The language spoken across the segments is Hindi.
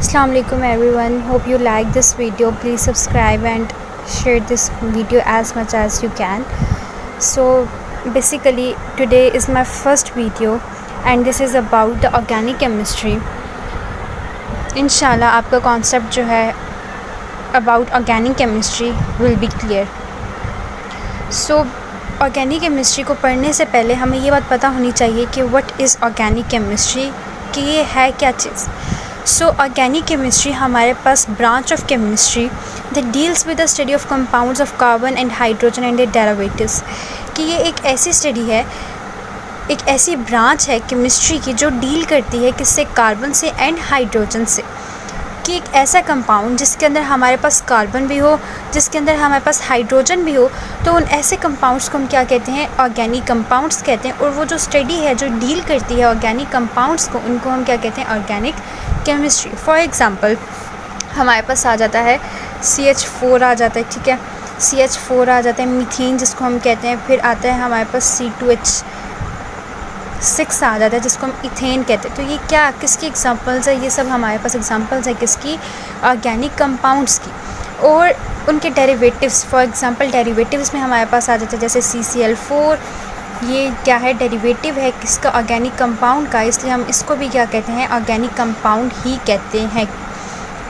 Assalamu alaikum everyone. Hope you like this video. Please subscribe and share this video as much as you can. So basically today is my first video and this is about the organic chemistry. इंशाल्लाह आपका कॉन्सेप्ट जो है about organic chemistry will be clear. So organic chemistry को पढ़ने से पहले हमें ये बात पता होनी चाहिए कि व्हाट इज़ ऑर्गेनिक केमिस्ट्री, कि ये है क्या चीज़. सो ऑर्गेनिक केमिस्ट्री हमारे पास branch of chemistry that deals with the study of compounds of carbon and hydrogen and their derivatives, कि ये एक ऐसी स्टडी है, एक ऐसी ब्रांच है केमिस्ट्री की जो डील करती है किससे, कार्बन से एंड हाइड्रोजन से. कि एक ऐसा कंपाउंड जिसके अंदर हमारे पास कार्बन भी हो, जिसके अंदर हमारे पास हाइड्रोजन भी हो, तो उन ऐसे कंपाउंड्स को हम क्या कहते हैं, ऑर्गेनिक कंपाउंड्स कहते हैं. और वो जो स्टडी है जो डील करती है ऑर्गेनिक कंपाउंड्स को, उनको हम क्या कहते हैं, ऑर्गेनिक केमिस्ट्री. फॉर एग्ज़ाम्पल हमारे पास आ जाता है CH4 आ जाता है, ठीक है, CH4 आ जाता है, मीथेन जिसको हम कहते हैं. फिर आता है हमारे पास C2H6 आ जाता है जिसको हम इथेन कहते हैं. तो ये क्या किसकी एग्जांपल्स है, ये सब हमारे पास एग्जांपल्स है किसकी, ऑर्गेनिक कंपाउंड्स की. और उनके डेरिवेटिव्स, फॉर एग्जांपल डेरिवेटिव्स में हमारे पास आ जाता है जैसे CCl4. ये क्या है, डेरिवेटिव है किसका, ऑर्गेनिक कंपाउंड का, इसलिए हम इसको भी क्या कहते हैं, ऑर्गेनिक कंपाउंड ही कहते हैं.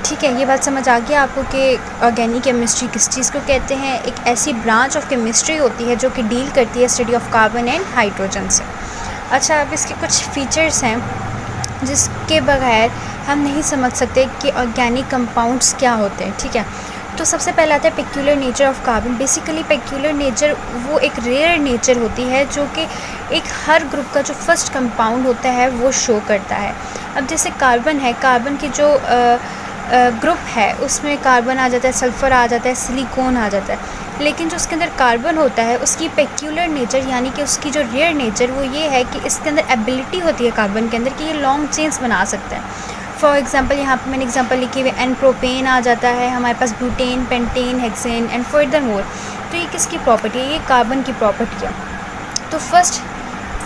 ठीक है, ये बात समझ आ गई आपको कि ऑर्गेनिक केमिस्ट्री किस चीज़ को कहते हैं. एक ऐसी ब्रांच ऑफ केमिस्ट्री होती है जो कि डील करती है study of carbon and hydrogen से. अच्छा, अब इसके कुछ फ़ीचर्स हैं जिसके बगैर हम नहीं समझ सकते कि ऑर्गेनिक कंपाउंड्स क्या होते हैं. ठीक है, तो सबसे पहला आता है peculiar nature of carbon. Basically peculiar nature वो एक रेयर नेचर होती है जो कि एक हर ग्रुप का जो फर्स्ट कंपाउंड होता है वो शो करता है. अब जैसे कार्बन है, कार्बन की जो ग्रुप है उसमें कार्बन आ जाता है, सल्फ़र आ जाता है, सिलिकॉन आ जाता है. लेकिन जो उसके अंदर कार्बन होता है उसकी पेक्यूलर नेचर यानी कि उसकी जो रेयर नेचर वो ये है कि इसके अंदर एबिलिटी होती है कार्बन के अंदर कि ये लॉन्ग चेन्स बना सकता है. फॉर एग्जांपल यहाँ पे मैंने एग्जांपल लिखी हुई एन प्रोपेन आ जाता है, हमारे पास butane, pentane, hexane and further more. तो ये किसकी प्रॉपर्टी है, ये कार्बन की प्रॉपर्टी है. तो first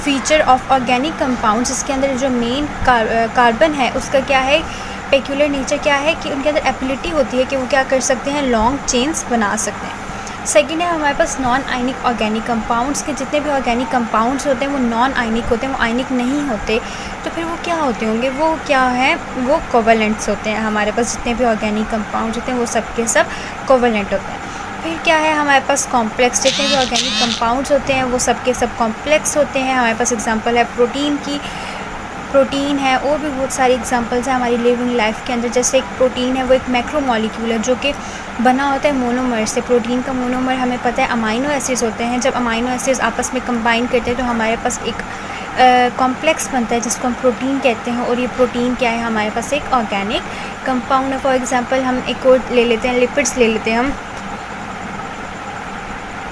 feature of organic compounds, इसके अंदर जो मेन कार्बन है उसका क्या है, पेक्यूलर नेचर क्या है कि उनके अंदर एबिलिटी होती है कि वो क्या कर सकते हैं, लॉन्ग चेन्स बना सकते हैं. सेकेंड है हमारे पास नॉन आयनिक ऑर्गेनिक कंपाउंड्स, के जितने भी ऑर्गेनिक कंपाउंड्स होते हैं वो नॉन आयनिक होते हैं, वो आयनिक नहीं होते. तो फिर वो क्या होते होंगे, वो क्या है, वो कोवलेंट्स होते हैं. हमारे पास जितने भी ऑर्गेनिक कंपाउंड्स होते हैं वो सब के सब कोवलेंट होते हैं. फिर क्या है हमारे पास कॉम्प्लेक्स, जितने भी ऑर्गेनिक कंपाउंड्स होते हैं वो सब के सब कॉम्प्लेक्स होते हैं. हमारे पास एग्जांपल है प्रोटीन की, प्रोटीन है, और भी बहुत सारी एग्जांपल्स हैं हमारी लिविंग लाइफ के अंदर. जैसे एक प्रोटीन है वो एक मैक्रोमॉलिक्यूल है जो कि बना होता है मोनोमर से. प्रोटीन का मोनोमर हमें पता है अमाइनो एसिड्स होते हैं. जब अमाइनो एसिड्स आपस में कंबाइन करते हैं तो हमारे पास एक कॉम्प्लेक्स बनता है जिसको हम प्रोटीन कहते हैं. और ये प्रोटीन क्या है, हमारे पास एक ऑर्गेनिक कंपाउंड है. फॉर एग्जांपल हम एक और ले लेते हैं, लिपिड्स ले लेते हैं हम.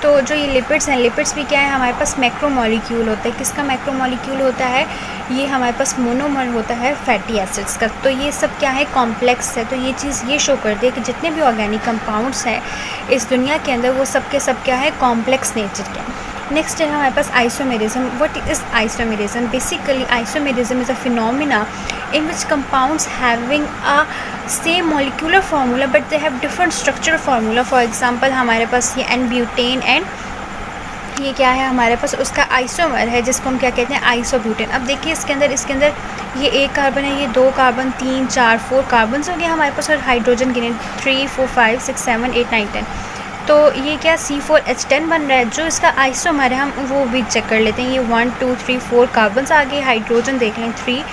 तो जो ये लिपिड्स हैं, लिपिड्स भी क्या है, हमारे पास मैक्रोमॉलिक्यूल होता है. किसका मैक्रोमॉलिक्यूल होता है, ये हमारे पास मोनोमर होता है फैटी एसिड्स का. तो ये सब क्या है, कॉम्प्लेक्स है. तो ये चीज़ ये शो करती है कि जितने भी ऑर्गेनिक कंपाउंड्स हैं इस दुनिया के अंदर वो सब के सब क्या है, कॉम्प्लेक्स नेचर के. नेक्स्ट है हमारे पास isomerism. What is isomerism, basically isomerism is a phenomena in which compounds having a same molecular formula but they have different structural formula. For example हमारे पास ये N-ब्यूटेन एंड ये क्या है, हमारे पास उसका आइसोमर है जिसको हम क्या कहते हैं, आइसोब्यूटेन. अब देखिए इसके अंदर ये एक कार्बन है, ये 2 कार्बन, 3, 4, 4 कार्बन हो गया हमारे पास. और हाइड्रोजन गिने 3, 4, 5, 6, 7, 8, 9, 10. तो ये क्या C4H10 बन रहा है. जो इसका आइसोमर है हम वो भी चेक कर लेते हैं. ये 1, 2, 3, 4 कार्बन आ गए. हाइड्रोजन देख लें 3,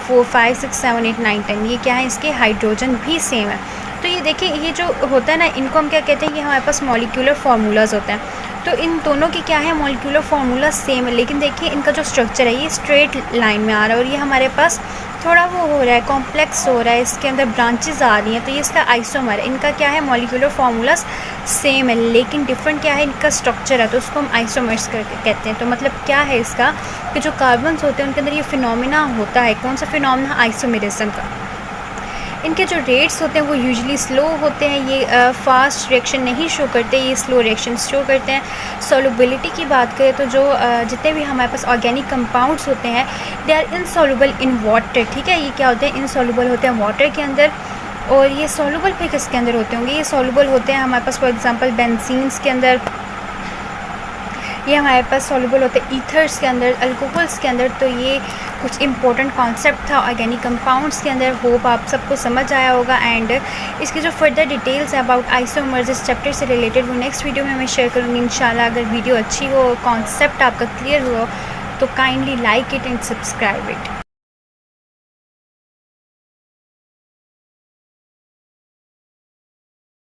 4, 5, 6, 7, 8, 9, 10. ये क्या है, इसके हाइड्रोजन भी सेम है. तो ये देखिए ये जो होता है ना, इनको हम क्या कहते हैं, ये हमारे पास मॉलिक्यूलर फार्मूलाज होते हैं. तो इन दोनों की क्या है, मॉलिक्यूलर फार्मूला सेम है. लेकिन देखिए इनका जो स्ट्रक्चर है ये स्ट्रेट लाइन में आ रहा है और ये हमारे पास थोड़ा वो हो रहा है, कॉम्प्लेक्स हो रहा है, इसके अंदर ब्रांचेस आ रही हैं. तो ये इसका आइसोमर है. इनका क्या है, मॉलिक्यूलर फार्मूलाज सेम है लेकिन डिफरेंट क्या है, इनका स्ट्रक्चर है. तो उसको हम आइसोमर्स करके कहते हैं. तो मतलब क्या है इसका, कि जो कार्बन्स होते हैं उनके अंदर ये फिनोमिना होता है. कौन सा फिनोमिना, आइसोमेरिज्म का. इनके जो रेट्स होते हैं वो यूजुअली स्लो होते हैं. ये फास्ट रिएक्शन नहीं शो करते, ये स्लो रिएक्शन शो करते हैं. सॉल्युबिलिटी की बात करें तो जो जितने भी हमारे पास ऑर्गेनिक कंपाउंड्स होते हैं they are insoluble in water. ठीक है, ये क्या होते हैं, इनसॉल्युबल होते हैं वाटर के अंदर. और ये सॉल्युबल फिर किसके अंदर होते होंगे? ये सॉल्युबल होते हैं हमारे पास फॉर एग्जांपल बेंजीन्स के अंदर, ये हमारे पास सॉल्युबल होते हैं ईथर्स के अंदर, अल्कोहल्स के अंदर। तो ये कुछ इंपॉर्टेंट कॉन्सेप्ट था ऑर्गेनिक कंपाउंड्स के अंदर। होप आप सबको समझ आया होगा। एंड इसकी जो फर्दर डिटेल्स है अबाउट आइसोमर्स इस चैप्टर से रिलेटेड वो नेक्स्ट वीडियो में मैं शेयर करूँगी इंशाल्लाह। अगर वीडियो अच्छी हो, कॉन्सेप्ट आपका क्लियर हो, तो kindly like it and subscribe it.